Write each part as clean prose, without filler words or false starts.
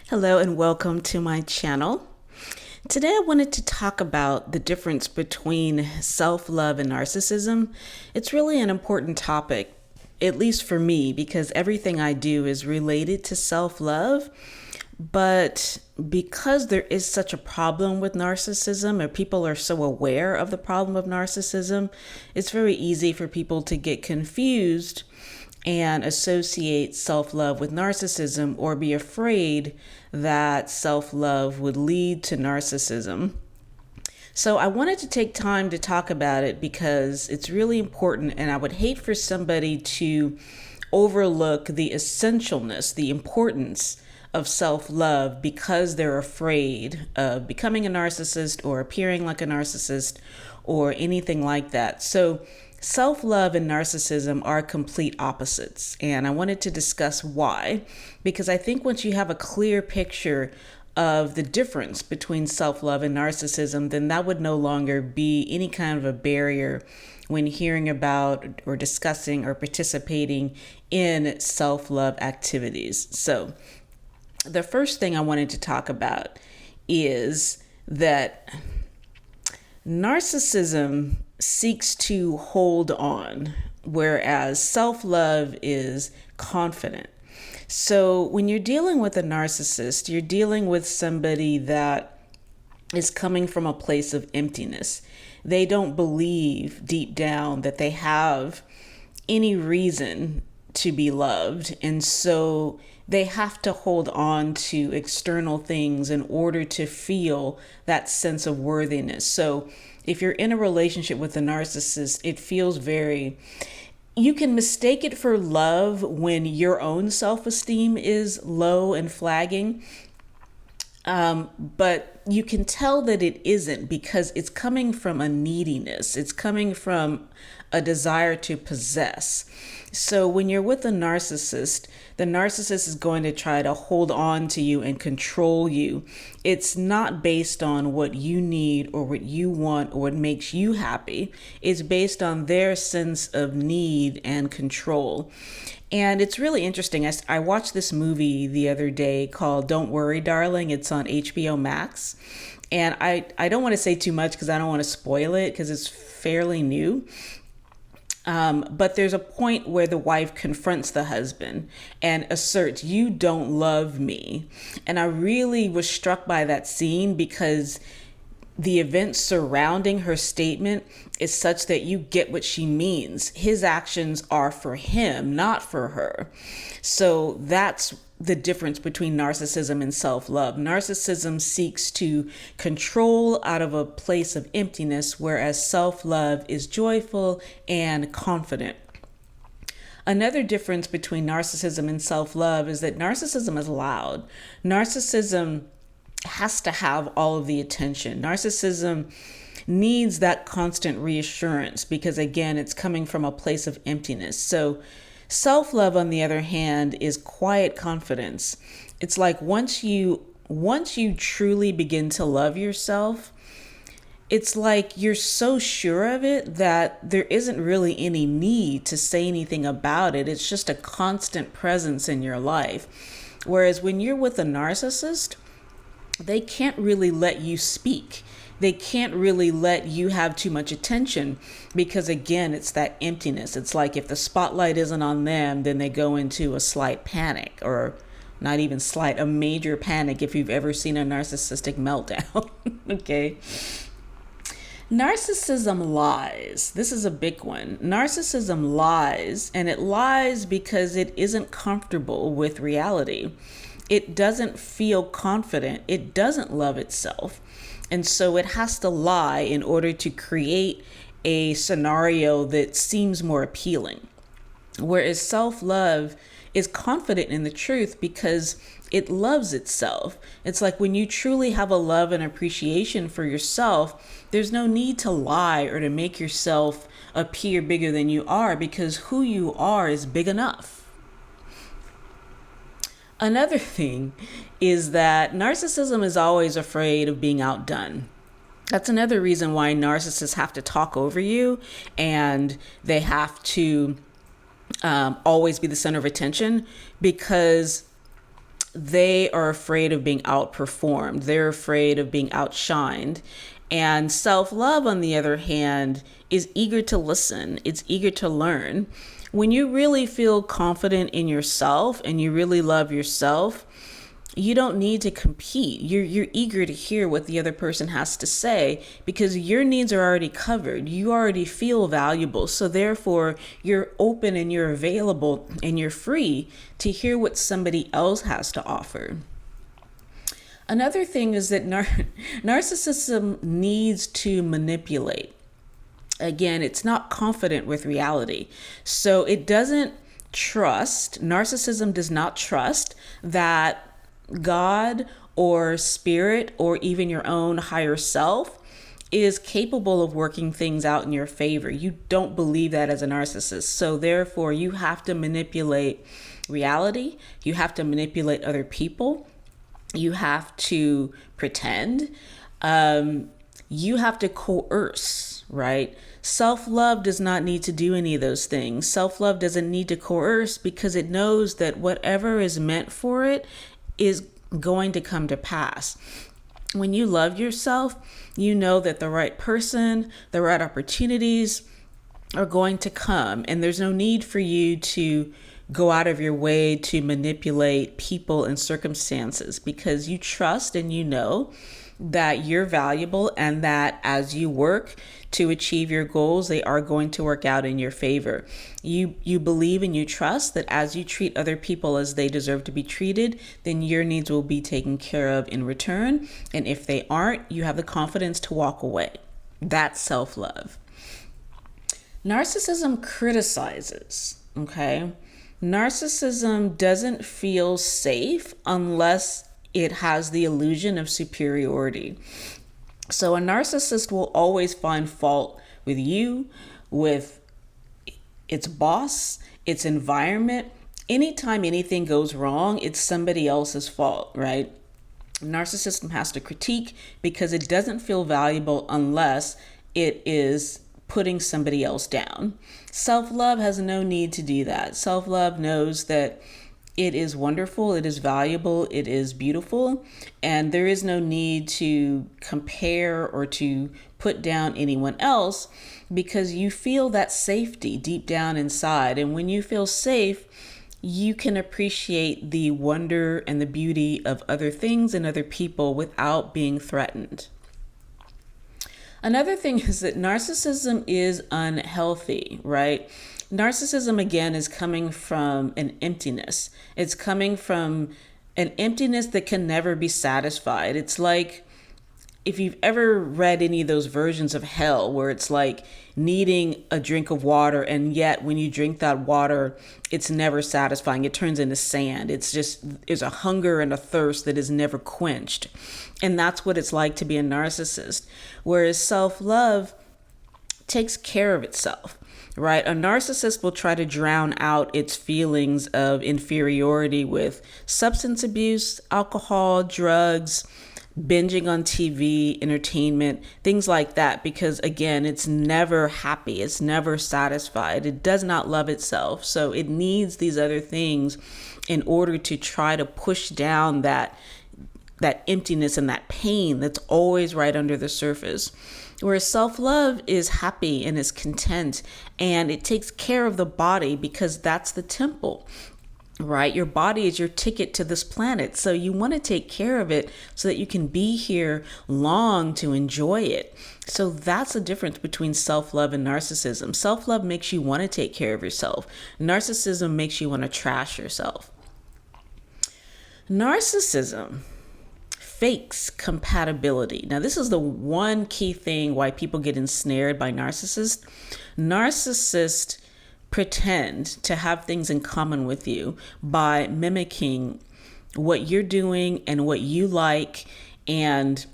Hello and welcome to my channel. Today I wanted to talk about the difference between self-love and narcissism. It's really an important topic, at least for me, because everything I do is related to self-love. But because there is such a problem with narcissism, or people are so aware of the problem of narcissism, it's very easy for people to get confused and associate self-love with narcissism, or be afraid that self-love would lead to narcissism. So I wanted to take time to talk about it because it's really important, and I would hate for somebody to overlook the essentialness, the importance of self-love because they're afraid of becoming a narcissist or appearing like a narcissist or anything like that. So self-love and narcissism are complete opposites, and I wanted to discuss why, because I think once you have a clear picture of the difference between self-love and narcissism, then that would no longer be any kind of a barrier when hearing about or discussing or participating in self-love activities. So the first thing I wanted to talk about is that narcissism seeks to hold on, whereas self-love is confident. So when you're dealing with a narcissist, you're dealing with somebody that is coming from a place of emptiness. They don't believe deep down that they have any reason to be loved, and so they have to hold on to external things in order to feel that sense of worthiness. So if you're in a relationship with a narcissist, it feels you can mistake it for love when your own self-esteem is low and flagging. But you can tell that it isn't, because it's coming from a neediness. It's coming from a desire to possess. So when you're with a narcissist, the narcissist is going to try to hold on to you and control you. It's not based on what you need or what you want or what makes you happy. It's based on their sense of need and control. And it's really interesting. I watched this movie the other day called Don't Worry, Darling. It's on HBO Max. And I don't want to say too much because I don't want to spoil it because it's fairly new. But there's a point where the wife confronts the husband and asserts, "You don't love me." And I really was struck by that scene because the events surrounding her statement is such that you get what she means. His actions are for him, not for her. So that's the difference between narcissism and self-love. Narcissism seeks to control out of a place of emptiness, whereas self-love is joyful and confident. Another difference between narcissism and self-love is that narcissism is loud. Narcissism has to have all of the attention. Narcissism needs that constant reassurance because, again, it's coming from a place of emptiness. So self-love, on the other hand, is quiet confidence. It's like once you truly begin to love yourself, it's like you're so sure of it that there isn't really any need to say anything about it. It's just a constant presence in your life. Whereas when you're with a narcissist, they can't really let you speak. They can't really let you have too much attention because, again, it's that emptiness. It's like if the spotlight isn't on them, then they go into a slight panic, or not even slight, a major panic if you've ever seen a narcissistic meltdown. Okay. Narcissism lies. This is a big one. Narcissism lies, and it lies because it isn't comfortable with reality. It doesn't feel confident. It doesn't love itself. And so it has to lie in order to create a scenario that seems more appealing. Whereas self-love is confident in the truth because it loves itself. It's like when you truly have a love and appreciation for yourself, there's no need to lie or to make yourself appear bigger than you are, because who you are is big enough. Another thing is that narcissism is always afraid of being outdone. That's another reason why narcissists have to talk over you, and they have to always be the center of attention, because they are afraid of being outperformed. They're afraid of being outshined. And self-love, on the other hand, is eager to listen. It's eager to learn. When you really feel confident in yourself and you really love yourself, you don't need to compete. You're eager to hear what the other person has to say because your needs are already covered. You already feel valuable. So therefore, you're open and you're available and you're free to hear what somebody else has to offer. Another thing is that narcissism needs to manipulate. Again, it's not confident with reality. So it doesn't trust, narcissism does not trust that God or spirit or even your own higher self is capable of working things out in your favor. You don't believe that as a narcissist. So therefore, you have to manipulate reality. You have to manipulate other people. You have to pretend. You have to coerce, right? Self-love does not need to do any of those things. Self-love doesn't need to coerce because it knows that whatever is meant for it is going to come to pass. When you love yourself, you know that the right person, the right opportunities are going to come, and there's no need for you to go out of your way to manipulate people and circumstances because you trust and you know that you're valuable and that as you work to achieve your goals, they are going to work out in your favor. You believe and you trust that as you treat other people as they deserve to be treated, then your needs will be taken care of in return. And if they aren't, you have the confidence to walk away. That's self-love. Narcissism criticizes, okay? Narcissism doesn't feel safe unless it has the illusion of superiority. So a narcissist will always find fault with you, with its boss, its environment. Anytime anything goes wrong, it's somebody else's fault, right? Narcissism has to critique because it doesn't feel valuable unless it is putting somebody else down. Self-love has no need to do that. Self-love knows that it is wonderful, it is valuable, it is beautiful, and there is no need to compare or to put down anyone else because you feel that safety deep down inside. And when you feel safe, you can appreciate the wonder and the beauty of other things and other people without being threatened. Another thing is that narcissism is unhealthy, right? Narcissism, again, is coming from an emptiness. It's coming from an emptiness that can never be satisfied. It's like if you've ever read any of those versions of hell where it's like needing a drink of water, and yet when you drink that water, it's never satisfying. It turns into sand. It's a hunger and a thirst that is never quenched. And that's what it's like to be a narcissist. Whereas self-love takes care of itself. Right? A narcissist will try to drown out its feelings of inferiority with substance abuse, alcohol, drugs, binging on TV, entertainment, things like that, because again, it's never happy. It's never satisfied. It does not love itself. So it needs these other things in order to try to push down that emptiness and that pain that's always right under the surface. Whereas self-love is happy and is content, and it takes care of the body because that's the temple, right? Your body is your ticket to this planet. So you want to take care of it so that you can be here long to enjoy it. So that's the difference between self-love and narcissism. Self-love makes you want to take care of yourself. Narcissism makes you want to trash yourself. Narcissism fakes compatibility. Now, this is the one key thing why people get ensnared by narcissists. Narcissists pretend to have things in common with you by mimicking what you're doing and what you like, and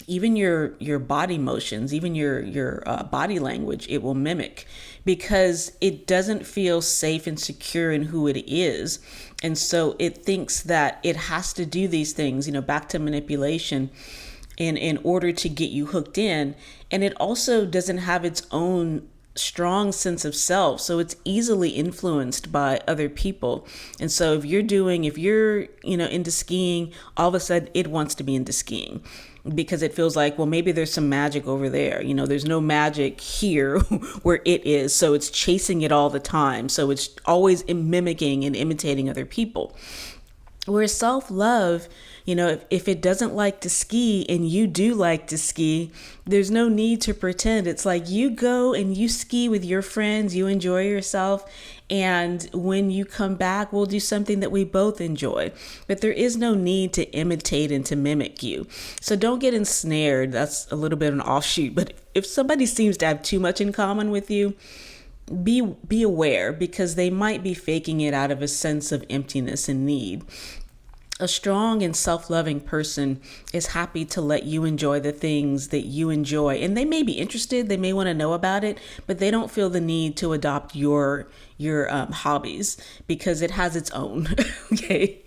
even your body motions, even your body language, it will mimic because it doesn't feel safe and secure in who it is. And so it thinks that it has to do these things, back to manipulation in order to get you hooked in. And it also doesn't have its own strong sense of self, so it's easily influenced by other people. And so if you're into skiing, all of a sudden it wants to be into skiing because it feels like, well, maybe there's some magic over there. There's no magic here where it is, so it's chasing it all the time. So it's always mimicking and imitating other people. Whereas self-love, if it doesn't like to ski and you do like to ski, there's no need to pretend. It's like you go and you ski with your friends, you enjoy yourself, and when you come back, we'll do something that we both enjoy. But there is no need to imitate and to mimic you. So don't get ensnared. That's a little bit of an offshoot. But if somebody seems to have too much in common with you, be aware, because they might be faking it out of a sense of emptiness and need. A strong and self-loving person is happy to let you enjoy the things that you enjoy. And they may be interested, they may want to know about it, but they don't feel the need to adopt your hobbies because it has its own. Okay.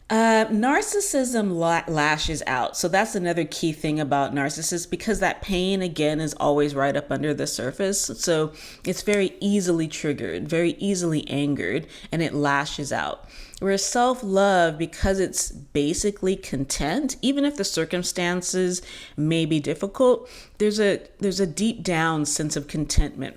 Narcissism lashes out. So that's another key thing about narcissists, because that pain, again, is always right up under the surface. So it's very easily triggered, very easily angered, and it lashes out. Whereas self-love, because it's basically content, even if the circumstances may be difficult, there's a deep down sense of contentment.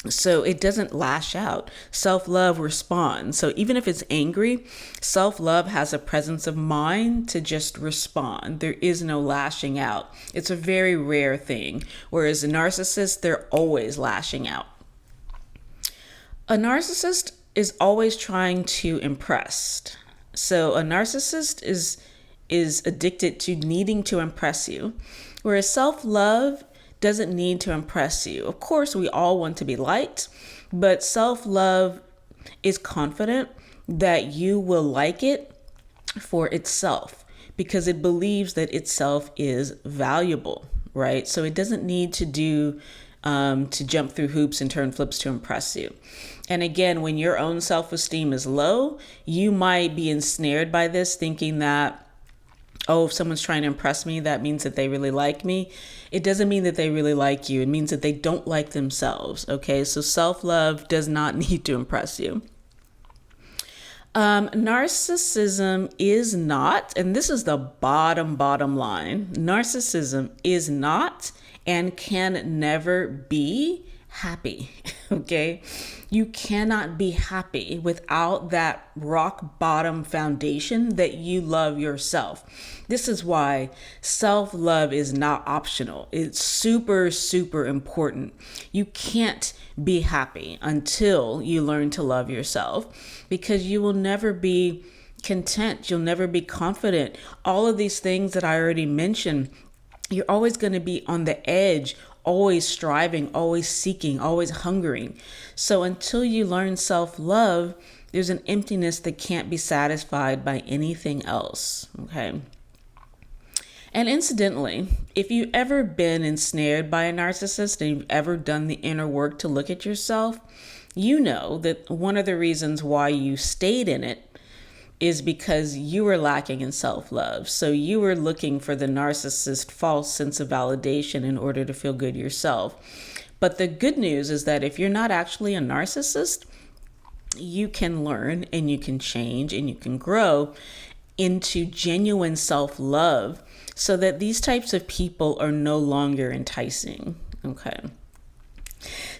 So it doesn't lash out. Self-love responds. So even if it's angry, self-love has a presence of mind to just respond. There is no lashing out. It's a very rare thing. Whereas a narcissist, they're always lashing out. A narcissist is always trying to impress. So a narcissist is addicted to needing to impress you, whereas self-love doesn't need to impress you. Of course, we all want to be liked, but self-love is confident that you will like it for itself because it believes that itself is valuable, right? So it doesn't need to jump through hoops and turn flips to impress you. And again, when your own self-esteem is low, you might be ensnared by this, thinking that, oh, if someone's trying to impress me, that means that they really like me. It doesn't mean that they really like you. It means that they don't like themselves. Okay, so self-love does not need to impress you. Narcissism is not, and this is the bottom line, narcissism is not and can never be happy. Okay, you cannot be happy without that rock bottom foundation that you love yourself. This is why self-love is not optional. It's super, super important. You can't be happy until you learn to love yourself, because you will never be content. You'll never be confident. All of these things that I already mentioned, you're always going to be on the edge, always striving, always seeking, always hungering. So until you learn self-love, there's an emptiness that can't be satisfied by anything else. Okay. And incidentally, if you've ever been ensnared by a narcissist and you've ever done the inner work to look at yourself, you know that one of the reasons why you stayed in it is because you were lacking in self-love. So you were looking for the narcissist's false sense of validation in order to feel good yourself. But the good news is that if you're not actually a narcissist, you can learn and you can change and you can grow into genuine self-love so that these types of people are no longer enticing. Okay.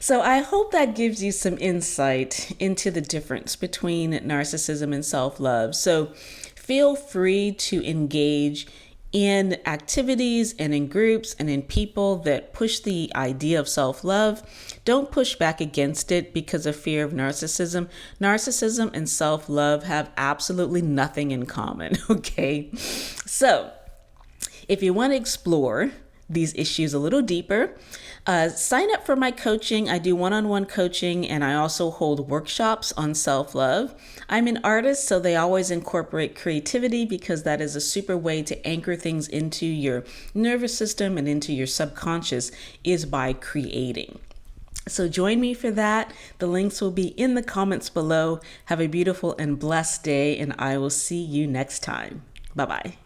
So I hope that gives you some insight into the difference between narcissism and self-love. So feel free to engage in activities and in groups and in people that push the idea of self-love. Don't push back against it because of fear of narcissism. Narcissism and self-love have absolutely nothing in common, okay? So if you want to explore these issues a little deeper, sign up for my coaching. I do one-on-one coaching, and I also hold workshops on self-love. I'm an artist, so they always incorporate creativity because that is a super way to anchor things into your nervous system and into your subconscious, is by creating. So join me for that. The links will be in the comments below. Have a beautiful and blessed day, and I will see you next time. Bye-bye.